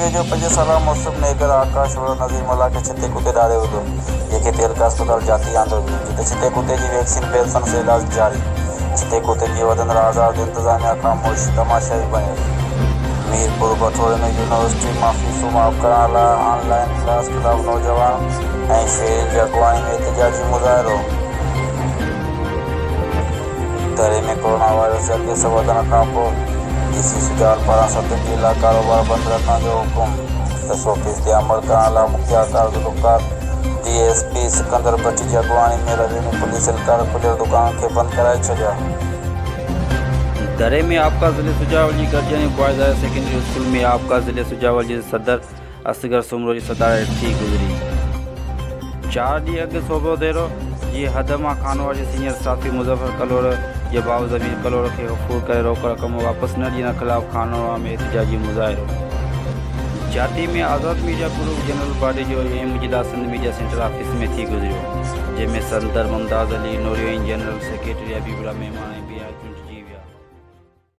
वेझो 5 साला मौसूम नेगर आकाश और नज़ीर मला खे छिते कुते डाले हुदो जेके तेलका अस्पताल जाती आंदो जिते छिते कुते जी वैक्सीन पैसनि से इलाज जारी। छिते कुते जी वधंदड़ आज़ाद इंतजामिया खामोश तमाशाई बने। मीरपुर बठोड़े में यूनिवर्सिटी मां फीसूं माफ़ करण लाइ ऑनलाइन क्लास खिलाफ नौजवान ऐं शेर जी अॻुवाणी में एहतजाजी मुज़ाहिरो। दरे में कोरोना वायरस जे केस वधण खां पोइ डीसी सुजाल पारां सतगी लाइ कारोबार बंदि रखण जो हुकुम। SOPs ते अमल करण लाइ मुख्तियार तालुकार DSP सिकंदर भट्टी जी अॻुवाणी में रेवेन्यू पुलिस एहलकार खुलियल दुकान खे बंदि कराए छॾिया। दरे में आपका ज़िले सुजावल की गर्जनी बॉयज़ हायर सेकेंडरी स्कूल में आपका ज़िले सुजावल के सदर असगर सुमरो की सदारत थी गुजरी। 4 ॾींहं अॻु सोबो देरो जी हद मां खानो जे सीनियर साथी मुज़फ़र कलोर जे बाबू ज़मीन कलोर खे हफ़ूर करे रोकड़ रक़म वापसि न ॾियण ख़िलाफ़ खानोवा में एहतजाजी मुज़ाहिरो। जाती में आज़ाद मीडिया ग्रुप जनरल बॉडी जो इजलास सिंध मीडिया सेंटर ऑफिस में थी गुजरियो जंहिंमें सदर मुमताज़ अली नूरियो जनरल सेक्रेटरी हबीबुल्लाह मेहमान